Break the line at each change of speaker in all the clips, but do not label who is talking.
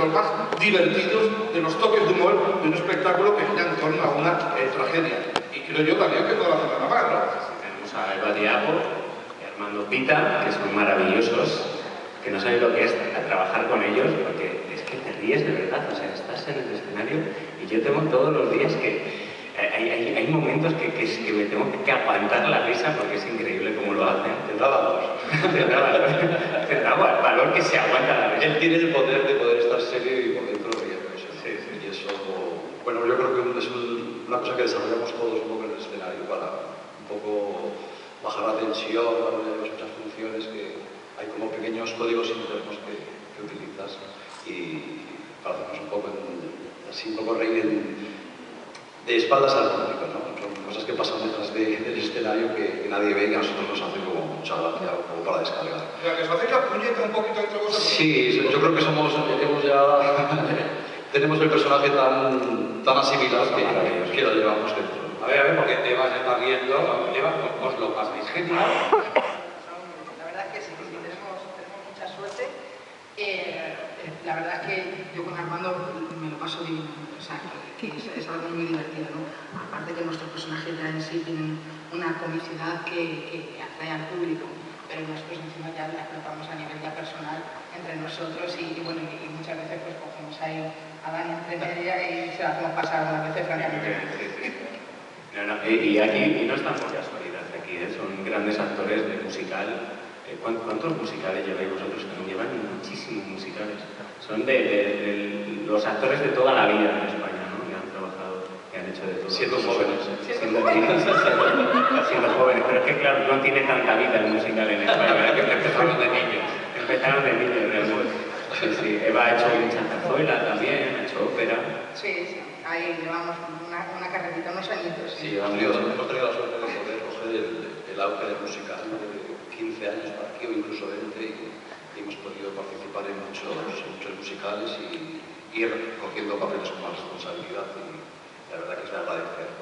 los más divertidos, de los toques de humor de un espectáculo que gira en torno a una tragedia. Y creo yo también que toda la semana más, ¿no?
Tenemos a Eva Diago y Armando Pita, que son maravillosos, que no sabéis lo que es a trabajar con ellos, porque es que te ríes de verdad, o sea, estás en el escenario y yo tengo todos los días que hay momentos que me tengo que aguantar la risa porque es increíble cómo lo hacen. Tendrá valor que se aguanta la risa.
Él tiene el poder de poder estar serio y por dentro riendo. Sí. Y eso, bueno, yo creo que es una cosa que desarrollamos todos un poco en el escenario para un poco bajar la tensión, cuando tenemos muchas funciones, que hay como pequeños códigos internos que utilizas y para hacernos un poco así un poco reír de espaldas al público, ¿no? Son cosas que pasan detrás del escenario que nadie ve y a nosotros nos hace como mucha gracia, como para descargar.
O sea, que os hacéis la puñeta un poquito entre vosotros.
Sí, yo creo que tenemos el personaje tan asimilado que lo llevamos dentro.
A ver, porque Eva se está riendo. Eva, os lo pasáis genial.
La verdad es que sí, tenemos mucha suerte. La verdad es que yo con Armando me lo paso divino, o sea, que es algo muy divertido, ¿no? Aparte que nuestros personajes ya en sí tienen una comicidad que atrae al público, pero nosotros encima ya la explotamos a nivel ya personal entre nosotros y bueno, y muchas veces pues cogemos ahí a Dani entre media y se la hacemos pasar unas veces francamente.
Y aquí no están por casualidad, aquí son grandes actores de musical. ¿Cuántos musicales lleváis vosotros? Que no llevan muchísimos musicales. Son de los actores de toda la vida en España, ¿no? Que han trabajado, que han hecho de todo.
Siendo jóvenes.
Siendo jóvenes, pero es que claro, no tiene tanta vida el musical en España, ¿verdad? Que empezaron de niños. Empezaron de niños, realmente. Sí. Eva ha hecho mucha zarzuela también, ha hecho ópera.
Sí, ahí llevamos una carrerita, unos añitos.
Sí, hemos tenido la suerte de poder coger el auge del musical de 15 años para aquí o incluso 20 y hemos podido participar en muchos musicales y ir cogiendo papeles con más responsabilidad y la verdad que es de agradecer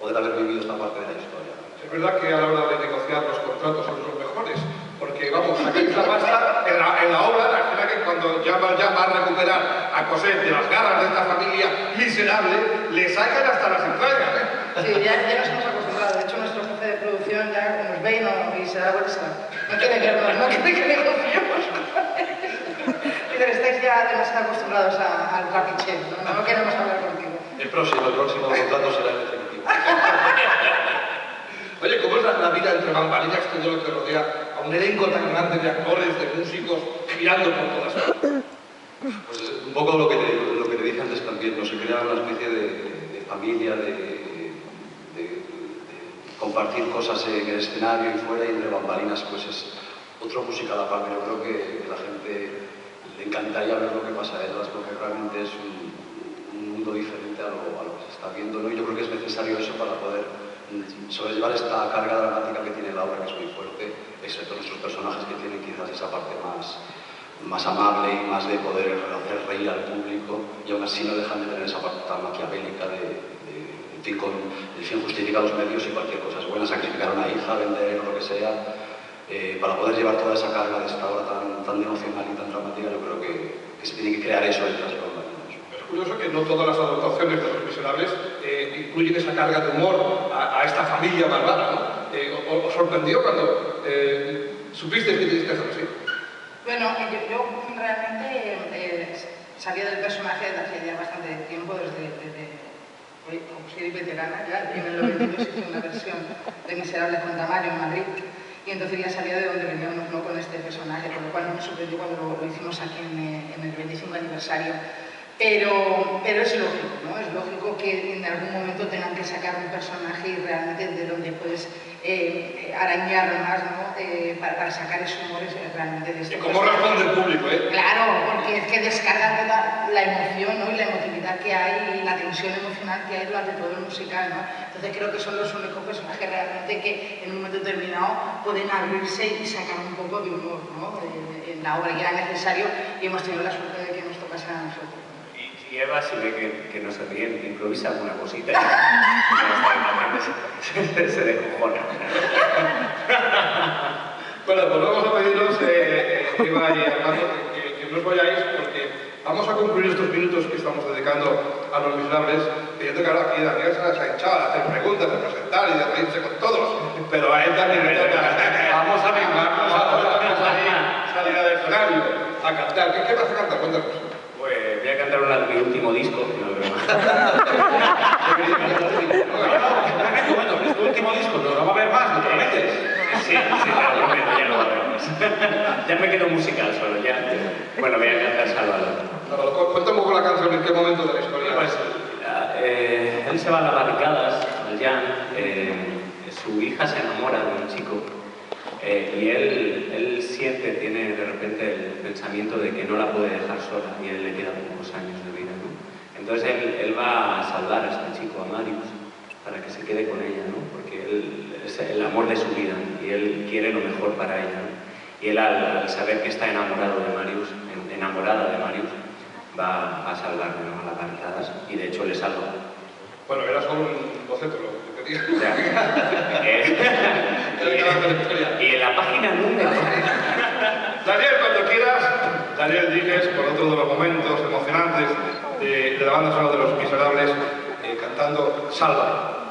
poder haber vivido esta parte de la historia.
Es verdad que a la hora de negociar los contratos son los mejores, porque vamos, sacáis la pasta en la obra, la verdad que cuando ya va a recuperar a Cosette de las garras de esta familia miserable, le sacan hasta las entrañas, ¿eh?
Sí, ya nos hemos acostumbrado. De hecho, nuestro jefe de producción ya nos ve y se da vuelta. No quiere que negociemos. Pero estáis ya demasiado acostumbrados al trapicheo, no queremos hablar contigo.
El próximo contrato será el definitivo.
Oye, ¿cómo es la vida entre bambalinas, todo lo que rodea a un elenco tan grande de actores, de músicos, girando por todas partes?
Pues un poco lo que te dije antes también, ¿no? Se crea una especie de familia, de compartir cosas en el escenario y fuera y entre bambalinas, pues es otro musical aparte. Yo creo que a la gente le encantaría ver lo que pasa detrás, porque realmente es un mundo diferente a lo que se está viendo, ¿no? Y yo creo que es necesario eso para poder sobrellevar esta carga dramática que tiene la obra, que es muy fuerte, excepto nuestros personajes que tienen quizás esa parte más amable y más de poder hacer reír al público, y aún así no dejan de tener esa parte tan maquiavélica en fin, con el fin justifica los medios y cualquier cosa es buena, sacrificar a una hija, vender o lo que sea, para poder llevar toda esa carga de esta obra tan emocional y tan dramática. Yo creo que se tiene que crear eso detrás de los bambalinas.
Es curioso que no todas las adaptaciones de Los Miserables incluyen esa carga de humor a esta familia malvada, ¿no? ¿Os sorprendió cuando supiste que teníais que hacerlo así?
Bueno, yo realmente salía del personaje desde hace ya bastante tiempo, como soy veterana ya, en el 92 hice una versión de Miserables con Tamayo en Madrid, y entonces ya sabía de dónde veníamos, ¿no? Con este personaje, por lo cual no me sorprendió cuando lo hicimos aquí en el 25 aniversario. Pero es lógico, ¿no? Es lógico que en algún momento tengan que sacar un personaje y realmente de donde puedes arañar más, ¿no? Para sacar ese humor realmente de este
personaje. ¿Y cómo responde el público, eh?
Claro, porque es que descarga toda la emoción, ¿no? Y la emotividad que hay y la tensión emocional que hay durante todo el musical, ¿no? Entonces creo que son los únicos personajes realmente que en un momento determinado pueden abrirse y sacar un poco de humor, ¿no? En la obra que era necesario, y hemos tenido la suerte de que nos tocase a nosotros.
Y Eva, si ve que no se ríe, improvisa alguna cosita y se descojona.
Bueno, pues vamos a pediros, Eva y Armando, que no os vayáis, porque vamos a concluir estos minutos que estamos dedicando a Los Miserables, pidiendo que ahora aquí Daniel se ha echado a hacer preguntas, de presentar y de reírse con todos, pero a él también le toca.
Vamos a vengarnos ahora.
Salir al escenario a cantar. ¿Qué vas a cantar? Cuéntanos.
Pues voy a cantar una de mi último disco, no broma.
Bueno, es tu último disco, no va a haber más, ¿no prometes?
Sí, te lo prometo, ya no va a haber más. Ya me quedo musical solo, ya. Bueno, voy a cantar Salvador.
Cuenta un poco la canción, en qué momento de la historia.
Pues, él se va a las barricadas, al Jan, su hija se enamora de un chico y él siente, tiene de repente el pensamiento de que no la puede dejar sola y a él le quedan pocos años de vida, ¿no? Entonces él va a salvar a este chico, a Marius, para que se quede con ella, ¿no? Porque él es el amor de su vida y él quiere lo mejor para ella, ¿no? Y él al saber que está enamorada de Marius, va a salvarle, ¿no?, a las barricadas y de hecho le salva.
Bueno, era solo un boceto lo que pedía.
Y en la página número...
Daniel, cuando quieras, Daniel Díguez, por otro de los momentos emocionantes de la banda sonora de Los Miserables, cantando Salva.